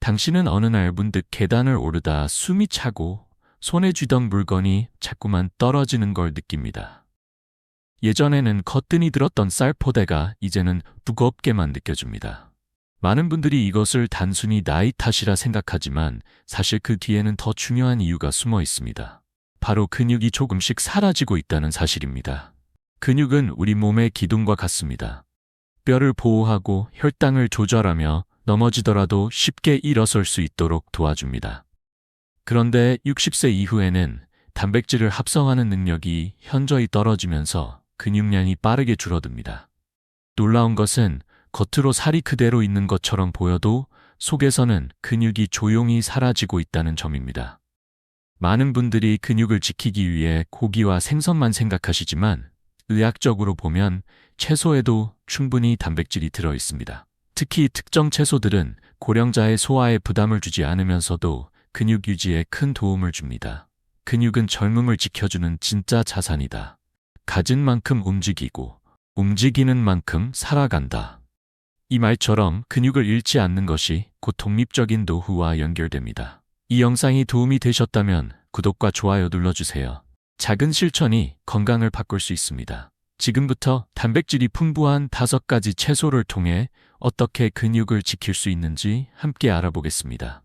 당신은 어느 날 문득 계단을 오르다 숨이 차고 손에 쥐던 물건이 자꾸만 떨어지는 걸 느낍니다. 예전에는 거뜬히 들었던 쌀 포대가 이제는 무겁게만 느껴집니다. 많은 분들이 이것을 단순히 나이 탓이라 생각하지만 사실 그 뒤에는 더 중요한 이유가 숨어 있습니다. 바로 근육이 조금씩 사라지고 있다는 사실입니다. 근육은 우리 몸의 기둥과 같습니다. 뼈를 보호하고 혈당을 조절하며 넘어지더라도 쉽게 일어설 수 있도록 도와줍니다. 그런데 60세 이후에는 단백질을 합성하는 능력이 현저히 떨어지면서 근육량이 빠르게 줄어듭니다. 놀라운 것은 겉으로 살이 그대로 있는 것처럼 보여도 속에서는 근육이 조용히 사라지고 있다는 점입니다. 많은 분들이 근육을 지키기 위해 고기와 생선만 생각하시지만 의학적으로 보면 채소에도 충분히 단백질이 들어 있습니다. 특히 특정 채소들은 고령자의 소화에 부담을 주지 않으면서도 근육 유지에 큰 도움을 줍니다. 근육은 젊음을 지켜주는 진짜 자산이다. 가진 만큼 움직이고 움직이는 만큼 살아간다. 이 말처럼 근육을 잃지 않는 것이 곧 독립적인 노후와 연결됩니다. 이 영상이 도움이 되셨다면 구독과 좋아요 눌러주세요. 작은 실천이 건강을 바꿀 수 있습니다. 지금부터 단백질이 풍부한 5가지 채소를 통해 어떻게 근육을 지킬 수 있는지 함께 알아보겠습니다.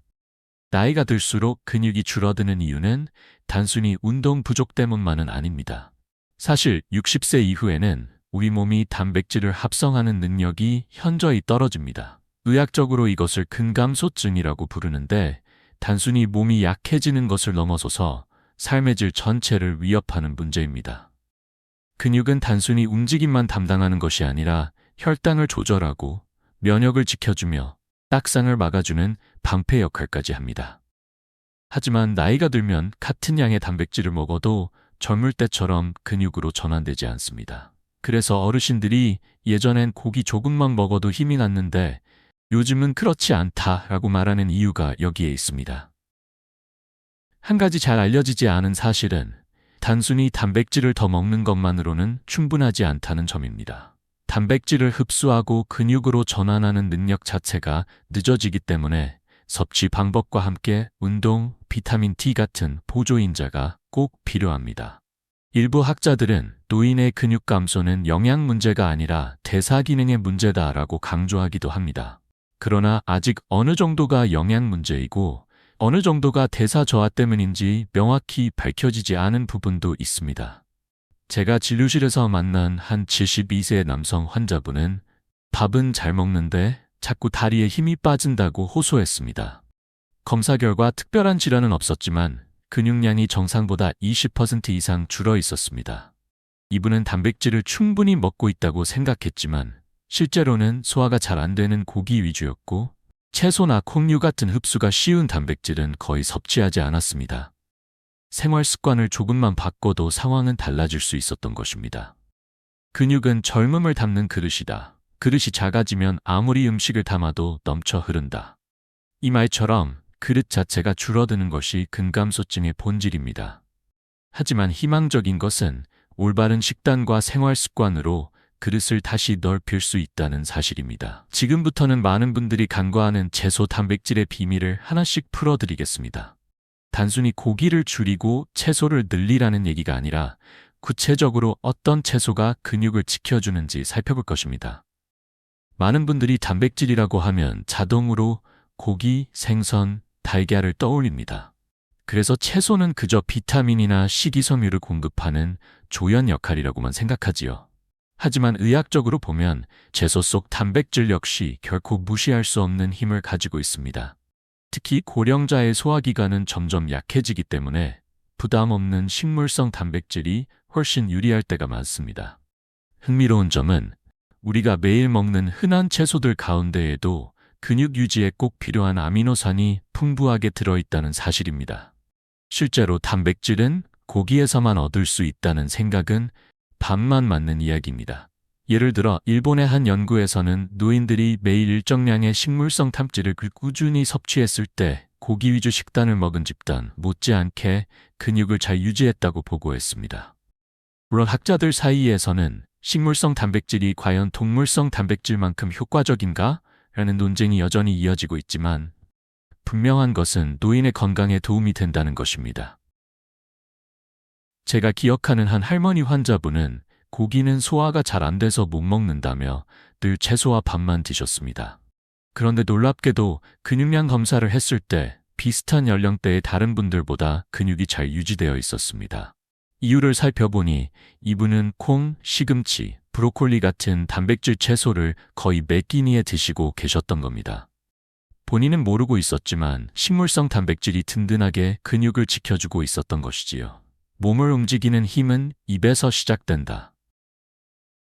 나이가 들수록 근육이 줄어드는 이유는 단순히 운동 부족 때문만은 아닙니다. 사실 60세 이후에는 우리 몸이 단백질을 합성하는 능력이 현저히 떨어집니다. 의학적으로 이것을 근감소증이라고 부르는데 단순히 몸이 약해지는 것을 넘어서서 삶의 질 전체를 위협하는 문제입니다. 근육은 단순히 움직임만 담당하는 것이 아니라 혈당을 조절하고 면역을 지켜주며 딱상을 막아주는 방패 역할까지 합니다. 하지만 나이가 들면 같은 양의 단백질을 먹어도 젊을 때처럼 근육으로 전환되지 않습니다. 그래서 어르신들이 예전엔 고기 조금만 먹어도 힘이 났는데 요즘은 그렇지 않다라고 말하는 이유가 여기에 있습니다. 한 가지 잘 알려지지 않은 사실은 단순히 단백질을 더 먹는 것만으로는 충분하지 않다는 점입니다. 단백질을 흡수하고 근육으로 전환하는 능력 자체가 늦어지기 때문에 섭취 방법과 함께 운동, 비타민 D 같은 보조인자가 꼭 필요합니다. 일부 학자들은 노인의 근육 감소는 영양 문제가 아니라 대사 기능의 문제다라고 강조하기도 합니다. 그러나 아직 어느 정도가 영양 문제이고 어느 정도가 대사 저하 때문인지 명확히 밝혀지지 않은 부분도 있습니다. 제가 진료실에서 만난 한 72세 남성 환자분은 밥은 잘 먹는데 자꾸 다리에 힘이 빠진다고 호소했습니다. 검사 결과 특별한 질환은 없었지만 근육량이 정상보다 20% 이상 줄어 있었습니다. 이분은 단백질을 충분히 먹고 있다고 생각했지만 실제로는 소화가 잘 안 되는 고기 위주였고 채소나 콩류 같은 흡수가 쉬운 단백질은 거의 섭취하지 않았습니다. 생활 습관을 조금만 바꿔도 상황은 달라질 수 있었던 것입니다. 근육은 젊음을 담는 그릇이다. 그릇이 작아지면 아무리 음식을 담아도 넘쳐 흐른다. 이 말처럼 그릇 자체가 줄어드는 것이 근감소증의 본질입니다. 하지만 희망적인 것은 올바른 식단과 생활 습관으로 그릇을 다시 넓힐 수 있다는 사실입니다. 지금부터는 많은 분들이 간과하는 채소 단백질의 비밀을 하나씩 풀어드리겠습니다. 단순히 고기를 줄이고 채소를 늘리라는 얘기가 아니라 구체적으로 어떤 채소가 근육을 지켜주는지 살펴볼 것입니다. 많은 분들이 단백질이라고 하면 자동으로 고기, 생선, 달걀을 떠올립니다. 그래서 채소는 그저 비타민이나 식이섬유를 공급하는 조연 역할이라고만 생각하지요. 하지만 의학적으로 보면 채소 속 단백질 역시 결코 무시할 수 없는 힘을 가지고 있습니다. 특히 고령자의 소화기관은 점점 약해지기 때문에 부담 없는 식물성 단백질이 훨씬 유리할 때가 많습니다. 흥미로운 점은 우리가 매일 먹는 흔한 채소들 가운데에도 근육 유지에 꼭 필요한 아미노산이 풍부하게 들어있다는 사실입니다. 실제로 단백질은 고기에서만 얻을 수 있다는 생각은 반만 맞는 이야기입니다. 예를 들어 일본의 한 연구에서는 노인들이 매일 일정량의 식물성 단백질을 꾸준히 섭취했을 때 고기 위주 식단을 먹은 집단 못지않게 근육을 잘 유지했다고 보고했습니다. 물론 학자들 사이에서는 식물성 단백질이 과연 동물성 단백질만큼 효과적인가? 라는 논쟁이 여전히 이어지고 있지만 분명한 것은 노인의 건강에 도움이 된다는 것입니다. 제가 기억하는 한 할머니 환자분은 고기는 소화가 잘 안 돼서 못 먹는다며 늘 채소와 밥만 드셨습니다. 그런데 놀랍게도 근육량 검사를 했을 때 비슷한 연령대의 다른 분들보다 근육이 잘 유지되어 있었습니다. 이유를 살펴보니 이분은 콩, 시금치, 브로콜리 같은 단백질 채소를 거의 매 끼니에 드시고 계셨던 겁니다. 본인은 모르고 있었지만 식물성 단백질이 든든하게 근육을 지켜주고 있었던 것이지요. 몸을 움직이는 힘은 입에서 시작된다.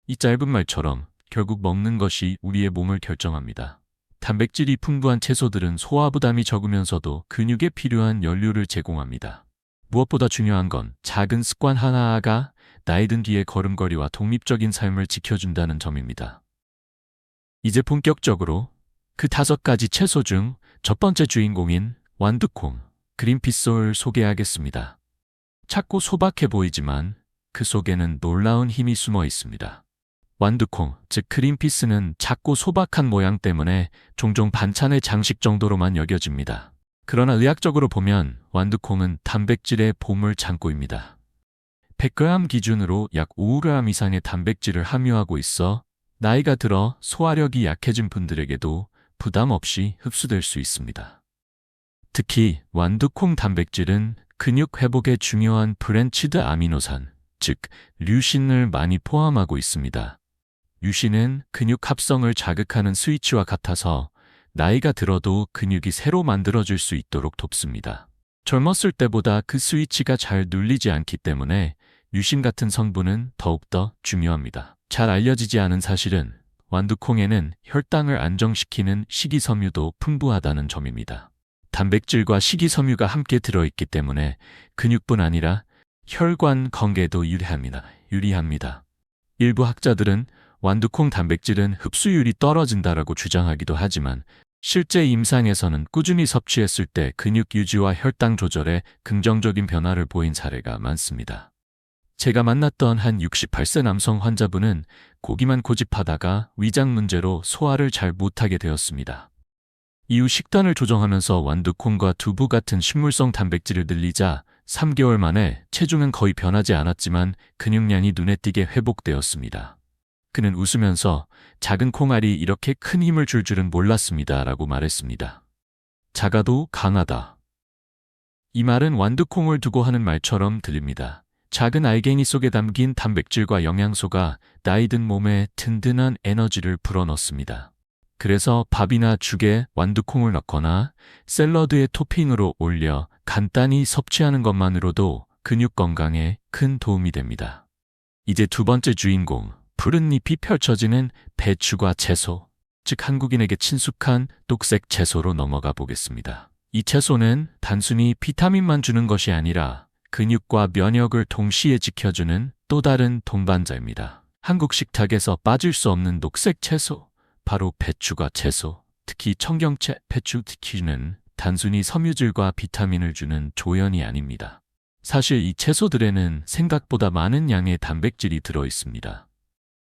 이 짧은 말처럼 결국 먹는 것이 우리의 몸을 결정합니다. 단백질이 풍부한 채소들은 소화 부담이 적으면서도 근육에 필요한 연료를 제공합니다. 무엇보다 중요한 건 작은 습관 하나가 나이 든 뒤의 걸음걸이와 독립적인 삶을 지켜준다는 점입니다. 이제 본격적으로 그 5가지 채소 중 첫 번째 주인공인 완두콩, 그린피스를 소개하겠습니다. 작고 소박해 보이지만 그 속에는 놀라운 힘이 숨어 있습니다. 완두콩, 즉 그린피스는 작고 소박한 모양 때문에 종종 반찬의 장식 정도로만 여겨집니다. 그러나 의학적으로 보면 완두콩은 단백질의 보물창고입니다. 100g 기준으로 약 5g 이상의 단백질을 함유하고 있어 나이가 들어 소화력이 약해진 분들에게도 부담 없이 흡수될 수 있습니다. 특히 완두콩 단백질은 근육 회복에 중요한 브랜치드 아미노산, 즉 류신을 많이 포함하고 있습니다. 류신은 근육 합성을 자극하는 스위치와 같아서 나이가 들어도 근육이 새로 만들어질 수 있도록 돕습니다. 젊었을 때보다 그 스위치가 잘 눌리지 않기 때문에 류신 같은 성분은 더욱더 중요합니다. 잘 알려지지 않은 사실은 완두콩에는 혈당을 안정시키는 식이섬유도 풍부하다는 점입니다. 단백질과 식이섬유가 함께 들어있기 때문에 근육뿐 아니라 혈관 건강에도 유리합니다. 일부 학자들은 완두콩 단백질은 흡수율이 떨어진다라고 주장하기도 하지만 실제 임상에서는 꾸준히 섭취했을 때 근육 유지와 혈당 조절에 긍정적인 변화를 보인 사례가 많습니다. 제가 만났던 한 68세 남성 환자분은 고기만 고집하다가 위장 문제로 소화를 잘 못하게 되었습니다. 이후 식단을 조정하면서 완두콩과 두부 같은 식물성 단백질을 늘리자 3개월 만에 체중은 거의 변하지 않았지만 근육량이 눈에 띄게 회복되었습니다. 그는 웃으면서 작은 콩알이 이렇게 큰 힘을 줄 줄은 몰랐습니다 라고 말했습니다. 작아도 강하다. 이 말은 완두콩을 두고 하는 말처럼 들립니다. 작은 알갱이 속에 담긴 단백질과 영양소가 나이 든 몸에 든든한 에너지를 불어넣습니다. 그래서 밥이나 죽에 완두콩을 넣거나 샐러드에 토핑으로 올려 간단히 섭취하는 것만으로도 근육 건강에 큰 도움이 됩니다. 이제 두 번째 주인공, 푸른 잎이 펼쳐지는 배추과 채소, 즉 한국인에게 친숙한 녹색 채소로 넘어가 보겠습니다. 이 채소는 단순히 비타민만 주는 것이 아니라 근육과 면역을 동시에 지켜주는 또 다른 동반자입니다. 한국 식탁에서 빠질 수 없는 녹색 채소, 바로 배추과 채소, 특히 청경채, 배추는 단순히 섬유질과 비타민을 주는 조연이 아닙니다. 사실 이 채소들에는 생각보다 많은 양의 단백질이 들어 있습니다.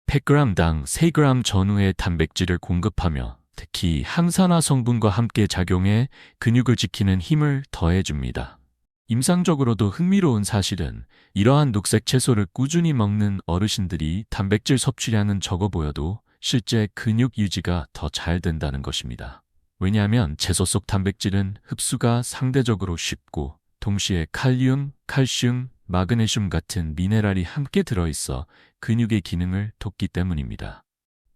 100g당 3g 전후의 단백질을 공급하며 특히 항산화 성분과 함께 작용해 근육을 지키는 힘을 더해줍니다. 임상적으로도 흥미로운 사실은 이러한 녹색 채소를 꾸준히 먹는 어르신들이 단백질 섭취량은 적어 보여도 실제 근육 유지가 더 잘 된다는 것입니다. 왜냐하면 채소 속 단백질은 흡수가 상대적으로 쉽고 동시에 칼륨, 칼슘, 마그네슘 같은 미네랄이 함께 들어있어 근육의 기능을 돕기 때문입니다.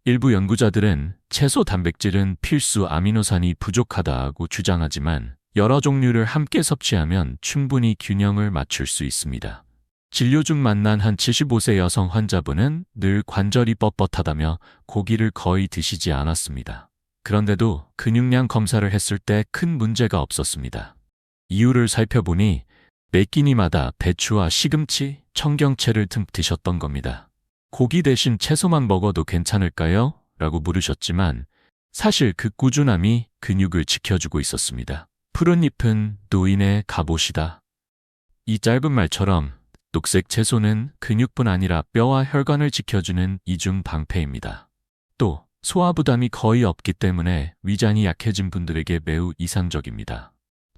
일부 연구자들은 채소 단백질은 필수 아미노산이 부족하다고 주장하지만 여러 종류를 함께 섭취하면 충분히 균형을 맞출 수 있습니다. 진료 중 만난 한 75세 여성 환자분은 늘 관절이 뻣뻣하다며 고기를 거의 드시지 않았습니다. 그런데도 근육량 검사를 했을 때 큰 문제가 없었습니다. 이유를 살펴보니 매 끼니마다 배추와 시금치, 청경채를 듬뿍 드셨던 겁니다. 고기 대신 채소만 먹어도 괜찮을까요? 라고 물으셨지만 사실 그 꾸준함이 근육을 지켜주고 있었습니다. 푸른 잎은 노인의 갑옷이다. 이 짧은 말처럼 녹색 채소는 근육뿐 아니라 뼈와 혈관을 지켜주는 이중 방패입니다. 또 소화 부담이 거의 없기 때문에 위장이 약해진 분들에게 매우 이상적입니다.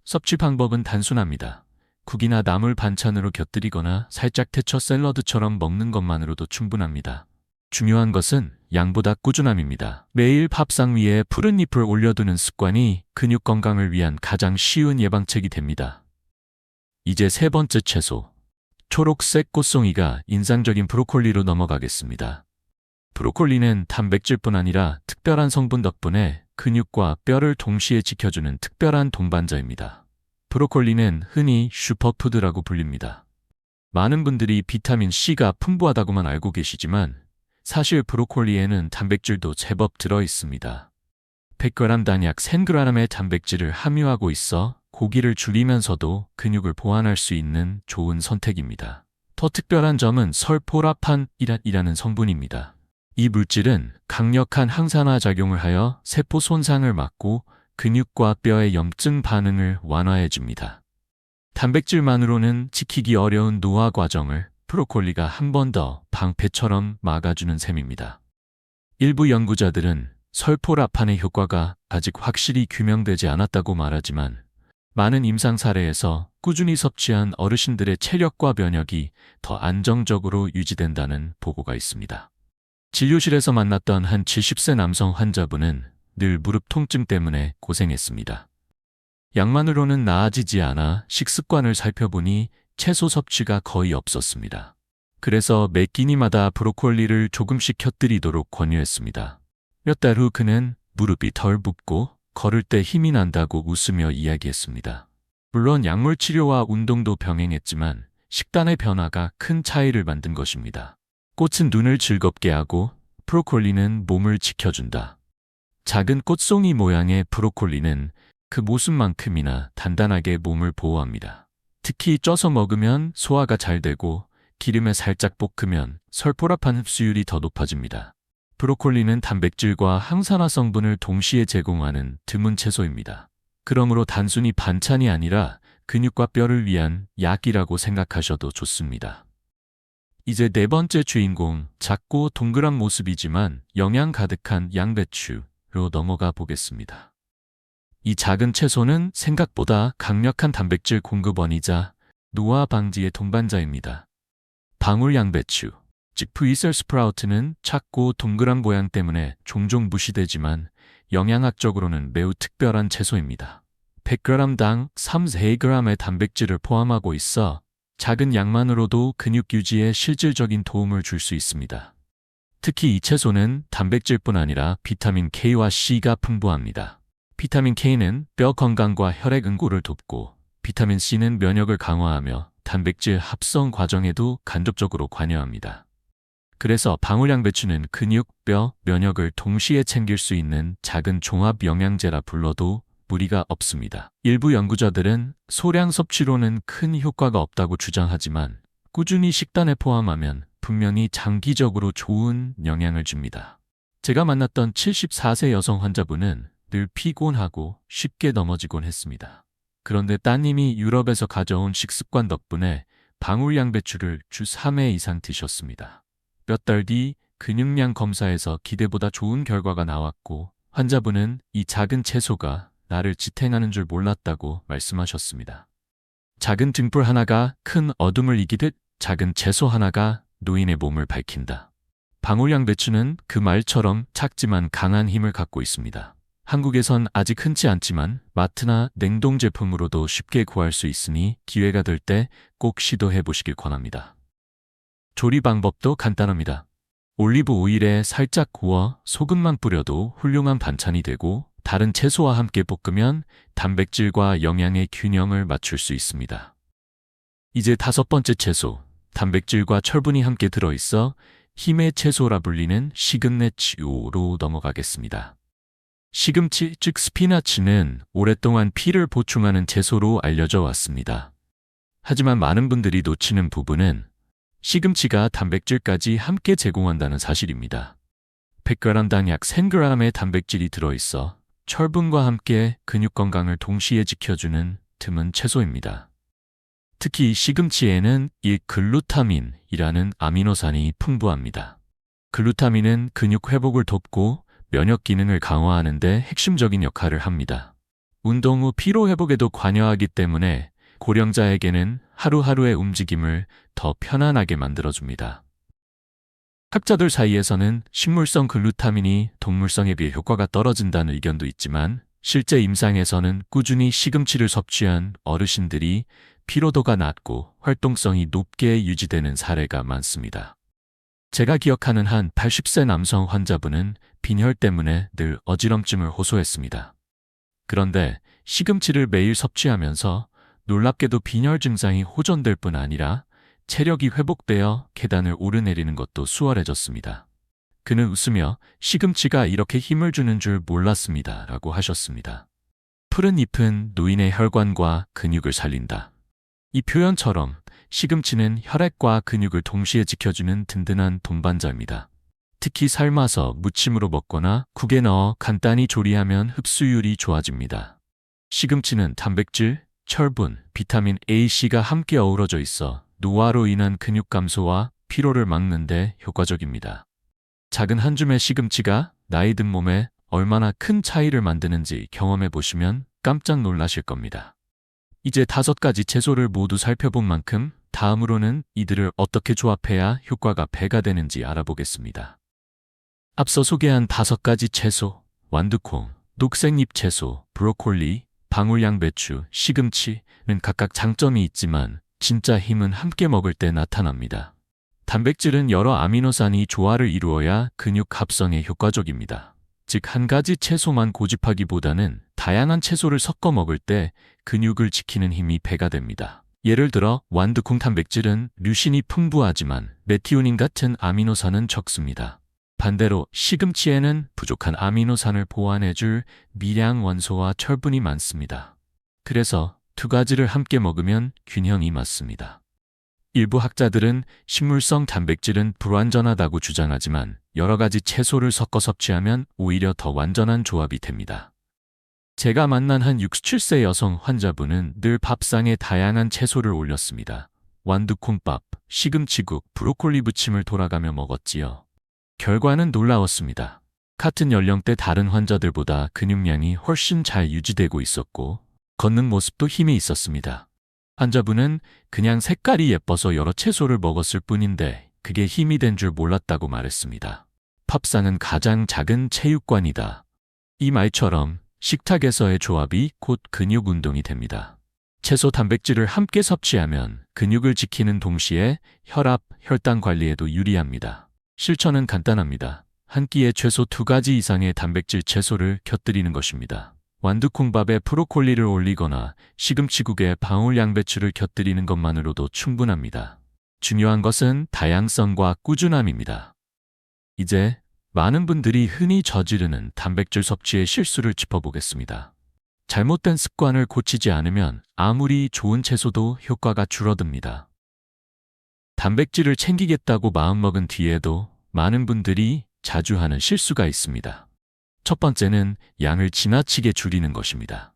섭취 방법은 단순합니다. 국이나 나물 반찬으로 곁들이거나 살짝 데쳐 샐러드처럼 먹는 것만으로도 충분합니다. 중요한 것은 양보다 꾸준함입니다. 매일 밥상 위에 푸른 잎을 올려두는 습관이 근육 건강을 위한 가장 쉬운 예방책이 됩니다. 이제 세 번째 채소, 초록색 꽃송이가 인상적인 브로콜리로 넘어가겠습니다. 브로콜리는 단백질뿐 아니라 특별한 성분 덕분에 근육과 뼈를 동시에 지켜주는 특별한 동반자입니다. 브로콜리는 흔히 슈퍼푸드라고 불립니다. 많은 분들이 비타민 C가 풍부하다고만 알고 계시지만 사실 브로콜리에는 단백질도 제법 들어 있습니다. 100g당 약 1000g의 단백질을 함유하고 있어 고기를 줄이면서도 근육을 보완할 수 있는 좋은 선택입니다. 더 특별한 점은 설포라판이라는 성분입니다. 이 물질은 강력한 항산화 작용을 하여 세포 손상을 막고 근육과 뼈의 염증 반응을 완화해줍니다. 단백질만으로는 지키기 어려운 노화 과정을 브로콜리가 한 번 더 방패처럼 막아주는 셈입니다. 일부 연구자들은 설포라판의 효과가 아직 확실히 규명되지 않았다고 말하지만 많은 임상 사례에서 꾸준히 섭취한 어르신들의 체력과 면역이 더 안정적으로 유지된다는 보고가 있습니다. 진료실에서 만났던 한 70세 남성 환자분은 늘 무릎 통증 때문에 고생했습니다. 약만으로는 나아지지 않아 식습관을 살펴보니 채소 섭취가 거의 없었습니다. 그래서 매 끼니마다 브로콜리를 조금씩 곁들이도록 권유했습니다. 몇 달 후 그는 무릎이 덜 붓고 걸을 때 힘이 난다고 웃으며 이야기했습니다. 물론 약물 치료와 운동도 병행했지만 식단의 변화가 큰 차이를 만든 것입니다. 꽃은 눈을 즐겁게 하고 브로콜리는 몸을 지켜준다. 작은 꽃송이 모양의 브로콜리는 그 모습만큼이나 단단하게 몸을 보호합니다. 특히 쪄서 먹으면 소화가 잘 되고 기름에 살짝 볶으면 설포라판 흡수율이 더 높아집니다. 브로콜리는 단백질과 항산화 성분을 동시에 제공하는 드문 채소입니다. 그러므로 단순히 반찬이 아니라 근육과 뼈를 위한 약이라고 생각하셔도 좋습니다. 이제 네 번째 주인공, 작고 동그란 모습이지만 영양 가득한 양배추로 넘어가 보겠습니다. 이 작은 채소는 생각보다 강력한 단백질 공급원이자 노화 방지의 동반자입니다. 방울 양배추, 즉 브이셀 스프라우트는 작고 동그란 모양 때문에 종종 무시되지만 영양학적으로는 매우 특별한 채소입니다. 100g당 3-4g의 단백질을 포함하고 있어 작은 양만으로도 근육 유지에 실질적인 도움을 줄 수 있습니다. 특히 이 채소는 단백질뿐 아니라 비타민 K와 C가 풍부합니다. 비타민 K는 뼈 건강과 혈액 응고를 돕고 비타민 C는 면역을 강화하며 단백질 합성 과정에도 간접적으로 관여합니다. 그래서 방울 양배추는 근육, 뼈, 면역을 동시에 챙길 수 있는 작은 종합 영양제라 불러도 무리가 없습니다. 일부 연구자들은 소량 섭취로는 큰 효과가 없다고 주장하지만 꾸준히 식단에 포함하면 분명히 장기적으로 좋은 영향을 줍니다. 제가 만났던 74세 여성 환자분은 늘 피곤하고 쉽게 넘어지곤 했습니다. 그런데 따님이 유럽에서 가져온 식습관 덕분에 방울 양배추를 주 3회 이상 드셨습니다. 몇 달 뒤 근육량 검사에서 기대보다 좋은 결과가 나왔고 환자분은 이 작은 채소가 나를 지탱하는 줄 몰랐다고 말씀하셨습니다. 작은 등불 하나가 큰 어둠을 이기듯 작은 채소 하나가 노인의 몸을 밝힌다. 방울 양배추는 그 말처럼 작지만 강한 힘을 갖고 있습니다. 한국에선 아직 흔치 않지만 마트나 냉동 제품으로도 쉽게 구할 수 있으니 기회가 될 때 꼭 시도해 보시길 권합니다. 조리 방법도 간단합니다. 올리브 오일에 살짝 구워 소금만 뿌려도 훌륭한 반찬이 되고 다른 채소와 함께 볶으면 단백질과 영양의 균형을 맞출 수 있습니다. 이제 다섯 번째 채소, 단백질과 철분이 함께 들어있어 힘의 채소라 불리는 시금치로 넘어가겠습니다. 시금치, 즉 스피나치는 오랫동안 피를 보충하는 채소로 알려져 왔습니다. 하지만 많은 분들이 놓치는 부분은 시금치가 단백질까지 함께 제공한다는 사실입니다. 100g당 약 1000g의 단백질이 들어있어 철분과 함께 근육 건강을 동시에 지켜주는 드문 채소입니다. 특히 시금치에는 이 글루타민이라는 아미노산이 풍부합니다. 글루타민은 근육 회복을 돕고 면역 기능을 강화하는 데 핵심적인 역할을 합니다. 운동 후 피로 회복에도 관여하기 때문에 고령자에게는 하루하루의 움직임을 더 편안하게 만들어줍니다. 학자들 사이에서는 식물성 글루타민이 동물성에 비해 효과가 떨어진다는 의견도 있지만 실제 임상에서는 꾸준히 시금치를 섭취한 어르신들이 피로도가 낮고 활동성이 높게 유지되는 사례가 많습니다. 제가 기억하는 한 80세 남성 환자분은 빈혈 때문에 늘 어지럼증을 호소했습니다. 그런데 시금치를 매일 섭취하면서 놀랍게도 빈혈 증상이 호전될 뿐 아니라 체력이 회복되어 계단을 오르내리는 것도 수월해졌습니다. 그는 웃으며 시금치가 이렇게 힘을 주는 줄 몰랐습니다 라고 하셨습니다. 푸른 잎은 노인의 혈관과 근육을 살린다. 이 표현처럼 시금치는 혈액과 근육을 동시에 지켜주는 든든한 동반자입니다. 특히 삶아서 무침으로 먹거나 국에 넣어 간단히 조리하면 흡수율이 좋아집니다. 시금치는 단백질, 철분, 비타민 A, C가 함께 어우러져 있어 노화로 인한 근육 감소와 피로를 막는 데 효과적입니다. 작은 한 줌의 시금치가 나이 든 몸에 얼마나 큰 차이를 만드는지 경험해 보시면 깜짝 놀라실 겁니다. 이제 5가지 채소를 모두 살펴본 만큼 다음으로는 이들을 어떻게 조합해야 효과가 배가 되는지 알아보겠습니다. 앞서 소개한 5가지 채소, 완두콩, 녹색잎 채소, 브로콜리, 방울양배추, 시금치는 각각 장점이 있지만 진짜 힘은 함께 먹을 때 나타납니다. 단백질은 여러 아미노산이 조화를 이루어야 근육 합성에 효과적입니다. 즉, 한 가지 채소만 고집하기보다는 다양한 채소를 섞어 먹을 때 근육을 지키는 힘이 배가 됩니다. 예를 들어 완두콩 단백질은 류신이 풍부하지만 메티오닌 같은 아미노산은 적습니다. 반대로 시금치에는 부족한 아미노산을 보완해줄 미량 원소와 철분이 많습니다. 그래서 2가지를 함께 먹으면 균형이 맞습니다. 일부 학자들은 식물성 단백질은 불완전하다고 주장하지만 여러 가지 채소를 섞어 섭취하면 오히려 더 완전한 조합이 됩니다. 제가 만난 한 67세 여성 환자분은 늘 밥상에 다양한 채소를 올렸습니다. 완두콩밥, 시금치국, 브로콜리 부침을 돌아가며 먹었지요. 결과는 놀라웠습니다. 같은 연령대 다른 환자들보다 근육량이 훨씬 잘 유지되고 있었고 걷는 모습도 힘이 있었습니다. 환자분은 그냥 색깔이 예뻐서 여러 채소를 먹었을 뿐인데 그게 힘이 된 줄 몰랐다고 말했습니다. 밥상은 가장 작은 체육관이다. 이 말처럼 식탁에서의 조합이 곧 근육 운동이 됩니다. 채소 단백질을 함께 섭취하면 근육을 지키는 동시에 혈압, 혈당 관리에도 유리합니다. 실천은 간단합니다. 한 끼에 최소 2가지 이상의 단백질 채소를 곁들이는 것입니다. 완두콩밥에 브로콜리를 올리거나 시금치국에 방울양배추를 곁들이는 것만으로도 충분합니다. 중요한 것은 다양성과 꾸준함입니다. 이제 많은 분들이 흔히 저지르는 단백질 섭취의 실수를 짚어보겠습니다. 잘못된 습관을 고치지 않으면 아무리 좋은 채소도 효과가 줄어듭니다. 단백질을 챙기겠다고 마음먹은 뒤에도 많은 분들이 자주 하는 실수가 있습니다. 첫 번째는 양을 지나치게 줄이는 것입니다.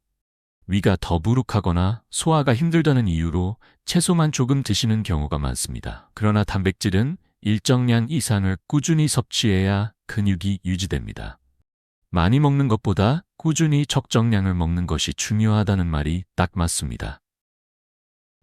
위가 더부룩하거나 소화가 힘들다는 이유로 채소만 조금 드시는 경우가 많습니다. 그러나 단백질은 일정량 이상을 꾸준히 섭취해야 근육이 유지됩니다. 많이 먹는 것보다 꾸준히 적정량을 먹는 것이 중요하다는 말이 딱 맞습니다.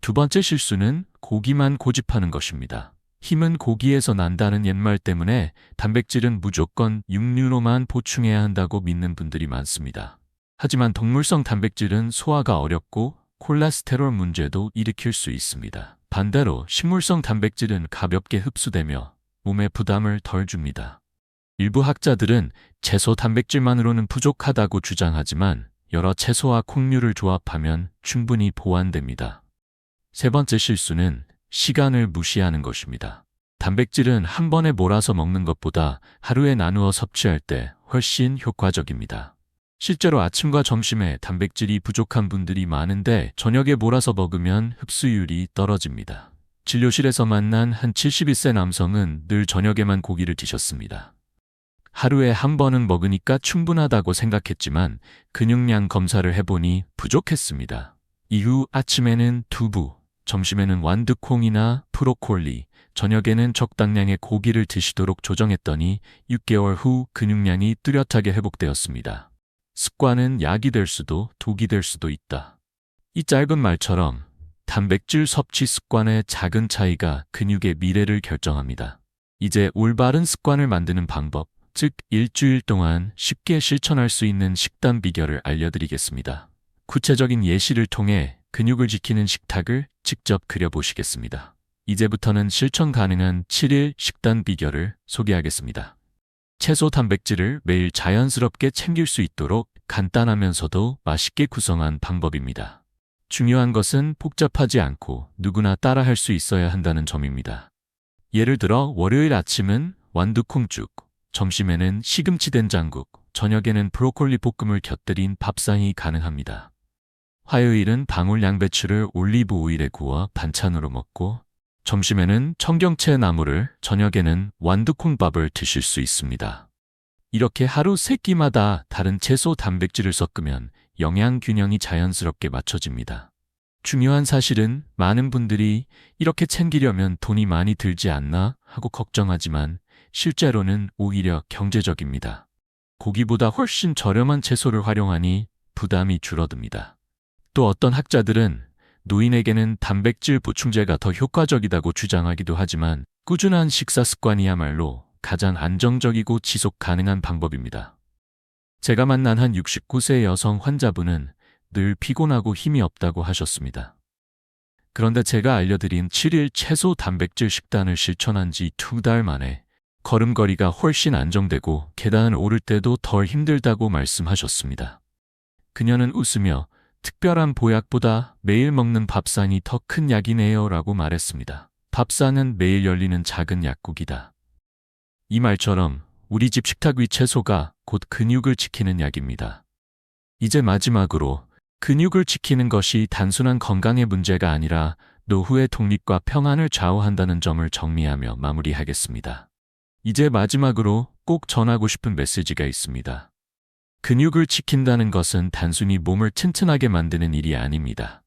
2번째 실수는 고기만 고집하는 것입니다. 힘은 고기에서 난다는 옛말 때문에 단백질은 무조건 육류로만 보충해야 한다고 믿는 분들이 많습니다. 하지만 동물성 단백질은 소화가 어렵고 콜레스테롤 문제도 일으킬 수 있습니다. 반대로 식물성 단백질은 가볍게 흡수되며 몸에 부담을 덜 줍니다. 일부 학자들은 채소 단백질만으로는 부족하다고 주장하지만 여러 채소와 콩류를 조합하면 충분히 보완됩니다. 3번째 실수는 시간을 무시하는 것입니다. 단백질은 한 번에 몰아서 먹는 것보다 하루에 나누어 섭취할 때 훨씬 효과적입니다. 실제로 아침과 점심에 단백질이 부족한 분들이 많은데 저녁에 몰아서 먹으면 흡수율이 떨어집니다. 진료실에서 만난 한 71세 남성은 늘 저녁에만 고기를 드셨습니다. 하루에 한 번은 먹으니까 충분하다고 생각했지만 근육량 검사를 해보니 부족했습니다. 이후 아침에는 두부, 점심에는 완두콩이나 브로콜리, 저녁에는 적당량의 고기를 드시도록 조정했더니 6개월 후 근육량이 뚜렷하게 회복되었습니다. 습관은 약이 될 수도 독이 될 수도 있다. 이 짧은 말처럼 단백질 섭취 습관의 작은 차이가 근육의 미래를 결정합니다. 이제 올바른 습관을 만드는 방법, 즉 일주일 동안 쉽게 실천할 수 있는 식단 비결을 알려드리겠습니다. 구체적인 예시를 통해 근육을 지키는 식탁을 직접 그려보시겠습니다. 이제부터는 실천 가능한 7일 식단 비결을 소개하겠습니다. 채소 단백질을 매일 자연스럽게 챙길 수 있도록 간단하면서도 맛있게 구성한 방법입니다. 중요한 것은 복잡하지 않고 누구나 따라할 수 있어야 한다는 점입니다. 예를 들어 월요일 아침은 완두콩죽, 점심에는 시금치 된장국, 저녁에는 브로콜리 볶음을 곁들인 밥상이 가능합니다. 화요일은 방울 양배추를 올리브 오일에 구워 반찬으로 먹고, 점심에는 청경채 나물을, 저녁에는 완두콩밥을 드실 수 있습니다. 이렇게 하루 세 끼마다 다른 채소 단백질을 섞으면 영양 균형이 자연스럽게 맞춰집니다. 중요한 사실은 많은 분들이 이렇게 챙기려면 돈이 많이 들지 않나 하고 걱정하지만 실제로는 오히려 경제적입니다. 고기보다 훨씬 저렴한 채소를 활용하니 부담이 줄어듭니다. 또 어떤 학자들은 노인에게는 단백질 보충제가 더 효과적이라고 주장하기도 하지만 꾸준한 식사 습관이야말로 가장 안정적이고 지속 가능한 방법입니다. 제가 만난 한 69세 여성 환자분은 늘 피곤하고 힘이 없다고 하셨습니다. 그런데 제가 알려드린 7일 채소 단백질 식단을 실천한 지 2달 만에 걸음걸이가 훨씬 안정되고 계단을 오를 때도 덜 힘들다고 말씀하셨습니다. 그녀는 웃으며 특별한 보약보다 매일 먹는 밥상이 더 큰 약이네요 라고 말했습니다. 밥상은 매일 열리는 작은 약국이다. 이 말처럼 우리 집 식탁 위 채소가 곧 근육을 지키는 약입니다. 이제 마지막으로 근육을 지키는 것이 단순한 건강의 문제가 아니라 노후의 독립과 평안을 좌우한다는 점을 정리하며 마무리하겠습니다. 이제 마지막으로 꼭 전하고 싶은 메시지가 있습니다. 근육을 지킨다는 것은 단순히 몸을 튼튼하게 만드는 일이 아닙니다.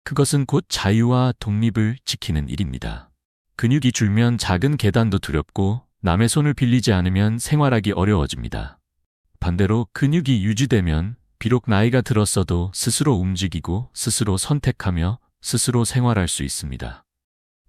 그것은 곧 자유와 독립을 지키는 일입니다. 근육이 줄면 작은 계단도 두렵고 남의 손을 빌리지 않으면 생활하기 어려워집니다. 반대로 근육이 유지되면 비록 나이가 들었어도 스스로 움직이고 스스로 선택하며 스스로 생활할 수 있습니다.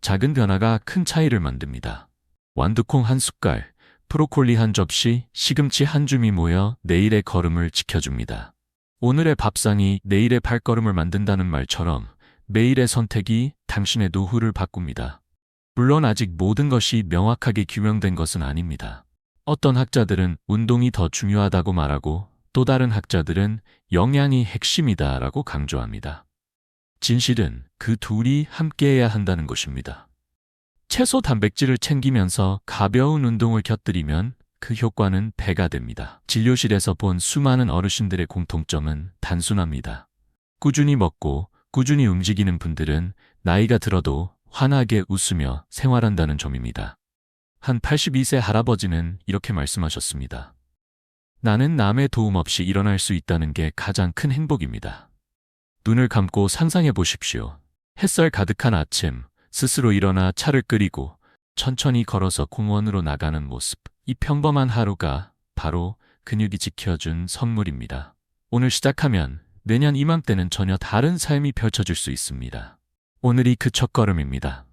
작은 변화가 큰 차이를 만듭니다. 완두콩 한 숟갈, 브로콜리 한 접시, 시금치 한 줌이 모여 내일의 걸음을 지켜줍니다. 오늘의 밥상이 내일의 발걸음을 만든다는 말처럼 매일의 선택이 당신의 노후를 바꿉니다. 물론 아직 모든 것이 명확하게 규명된 것은 아닙니다. 어떤 학자들은 운동이 더 중요하다고 말하고 또 다른 학자들은 영양이 핵심이다라고 강조합니다. 진실은 그 둘이 함께해야 한다는 것입니다. 채소 단백질을 챙기면서 가벼운 운동을 곁들이면 그 효과는 배가 됩니다. 진료실에서 본 수많은 어르신들의 공통점은 단순합니다. 꾸준히 먹고 꾸준히 움직이는 분들은 나이가 들어도 환하게 웃으며 생활한다는 점입니다. 한 82세 할아버지는 이렇게 말씀하셨습니다. 나는 남의 도움 없이 일어날 수 있다는 게 가장 큰 행복입니다. 눈을 감고 상상해 보십시오. 햇살 가득한 아침, 스스로 일어나 차를 끓이고 천천히 걸어서 공원으로 나가는 모습. 이 평범한 하루가 바로 근육이 지켜준 선물입니다. 오늘 시작하면 내년 이맘때는 전혀 다른 삶이 펼쳐질 수 있습니다. 오늘이 그 첫걸음입니다.